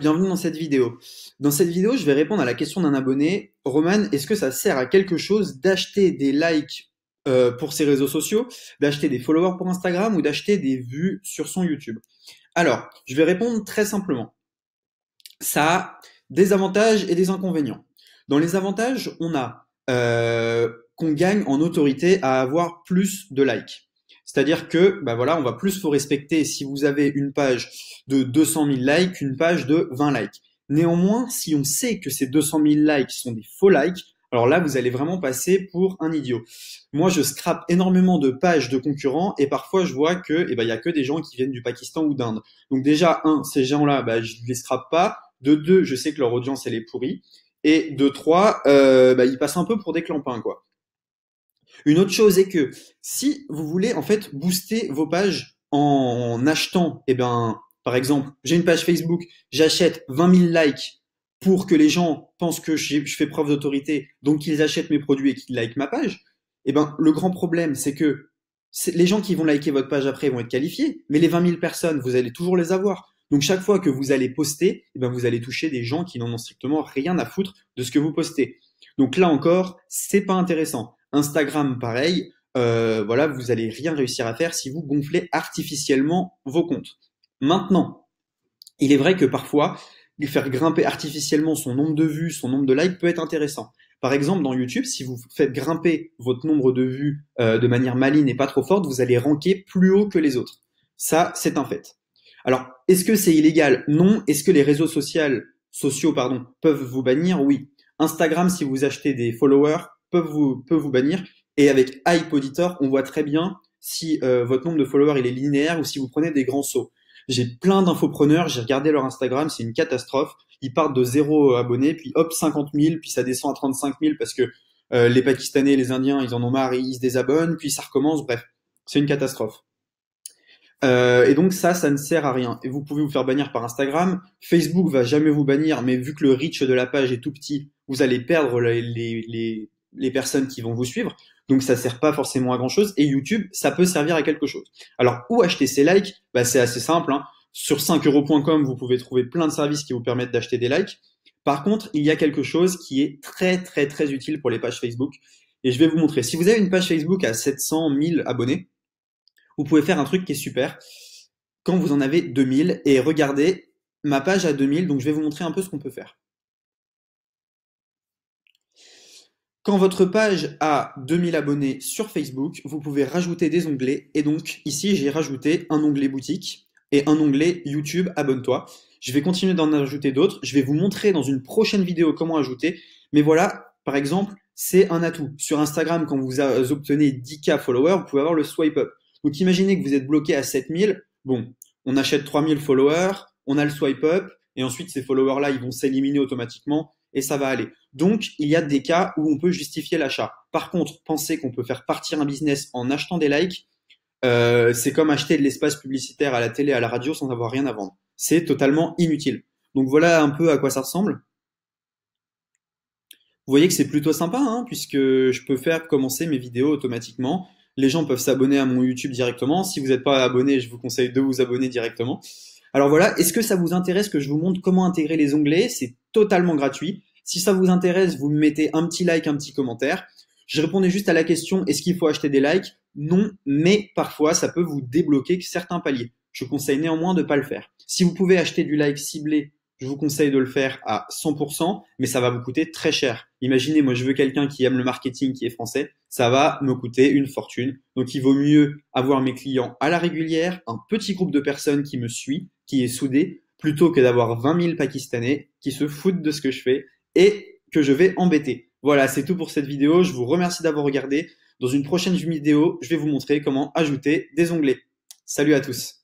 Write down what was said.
Bienvenue dans cette vidéo. Dans cette vidéo, je vais répondre à la question d'un abonné. Roman, est-ce que ça sert à quelque chose d'acheter des likes pour ses réseaux sociaux, d'acheter des followers pour Instagram ou d'acheter des vues sur son YouTube? Alors, je vais répondre très simplement. Ça a des avantages et des inconvénients. Dans les avantages, on a qu'on gagne en autorité à avoir plus de likes. C'est-à-dire que, bah voilà, on va plus vous respecter si vous avez une page de 200 000 likes qu'une page de 20 likes. Néanmoins, si on sait que ces 200 000 likes sont des faux likes, alors là, vous allez vraiment passer pour un idiot. Moi, je scrape énormément de pages de concurrents et parfois, je vois que, il y a que des gens qui viennent du Pakistan ou d'Inde. Donc déjà, ces gens-là, je les scrape pas. De deux, je sais que leur audience, elle est pourrie. Et de trois, ils passent un peu pour des clampins, quoi. Une autre chose est que si vous voulez en fait booster vos pages en achetant, par exemple, j'ai une page Facebook, j'achète 20 000 likes pour que les gens pensent que je fais preuve d'autorité, donc qu'ils achètent mes produits et qu'ils likent ma page, le grand problème, c'est que les gens qui vont liker votre page après vont être qualifiés, mais les 20 000 personnes, vous allez toujours les avoir. Donc chaque fois que vous allez poster, vous allez toucher des gens qui n'en ont strictement rien à foutre de ce que vous postez. Donc là encore, c'est pas intéressant. Instagram, pareil, voilà, vous allez rien réussir à faire si vous gonflez artificiellement vos comptes. Maintenant, il est vrai que parfois, faire grimper artificiellement son nombre de vues, son nombre de likes peut être intéressant. Par exemple, dans YouTube, si vous faites grimper votre nombre de vues de manière maligne et pas trop forte, vous allez ranker plus haut que les autres. Ça, c'est un fait. Alors, est-ce que c'est illégal? Non. Est-ce que les réseaux sociaux peuvent vous bannir? Oui. Instagram, si vous achetez des followers, peut vous bannir. Et avec Hype Auditor, on voit très bien si votre nombre de followers il est linéaire ou si vous prenez des grands sauts. J'ai plein d'infopreneurs, j'ai regardé leur Instagram, c'est une catastrophe. Ils partent de 0 abonnés, puis hop, 50 000, puis ça descend à 35 000 parce que les Pakistanais, les Indiens, ils en ont marre, ils se désabonnent, puis ça recommence, bref, c'est une catastrophe. Et donc ça ne sert à rien. Et vous pouvez vous faire bannir par Instagram. Facebook va jamais vous bannir, mais vu que le reach de la page est tout petit, vous allez perdre les personnes qui vont vous suivre. Donc ça sert pas forcément à grand chose. Et YouTube, ça peut servir à quelque chose. Alors où acheter ces likes? C'est assez simple, hein. Sur 5euros.com, vous pouvez trouver plein de services qui vous permettent d'acheter des likes. Par contre, il y a quelque chose qui est très très très utile pour les pages Facebook. Et je vais vous montrer. Si vous avez une page Facebook à 700 000 abonnés, vous pouvez faire un truc qui est super quand vous en avez 2000 et regardez ma page à 2000, donc je vais vous montrer un peu ce qu'on peut faire. Quand votre page a 2000 abonnés sur Facebook, vous pouvez rajouter des onglets et donc ici j'ai rajouté un onglet boutique et un onglet YouTube abonne-toi. Je vais continuer d'en ajouter d'autres, je vais vous montrer dans une prochaine vidéo comment ajouter, mais voilà, par exemple, c'est un atout. Sur Instagram, quand vous obtenez 10K followers, vous pouvez avoir le swipe up. Donc imaginez que vous êtes bloqué à 7000, bon, on achète 3000 followers, on a le swipe up, et ensuite ces followers-là, ils vont s'éliminer automatiquement, et ça va aller. Donc, il y a des cas où on peut justifier l'achat. Par contre, penser qu'on peut faire partir un business en achetant des likes, c'est comme acheter de l'espace publicitaire à la télé, à la radio sans avoir rien à vendre. C'est totalement inutile. Donc voilà un peu à quoi ça ressemble. Vous voyez que c'est plutôt sympa, hein, puisque je peux faire commencer mes vidéos automatiquement. Les gens peuvent s'abonner à mon YouTube directement. Si vous n'êtes pas abonné, je vous conseille de vous abonner directement. Alors voilà, est-ce que ça vous intéresse que je vous montre comment intégrer les onglets? C'est totalement gratuit. Si ça vous intéresse, vous me mettez un petit like, un petit commentaire. Je répondais juste à la question, est-ce qu'il faut acheter des likes? Non, mais parfois ça peut vous débloquer certains paliers. Je conseille néanmoins de ne pas le faire. Si vous pouvez acheter du like ciblé, je vous conseille de le faire à 100%, mais ça va vous coûter très cher. Imaginez, moi je veux quelqu'un qui aime le marketing, qui est français, ça va me coûter une fortune. Donc il vaut mieux avoir mes clients à la régulière, un petit groupe de personnes qui me suit, qui est soudé, plutôt que d'avoir 20 000 Pakistanais qui se foutent de ce que je fais et que je vais embêter. Voilà, c'est tout pour cette vidéo. Je vous remercie d'avoir regardé. Dans une prochaine vidéo, je vais vous montrer comment ajouter des onglets. Salut à tous!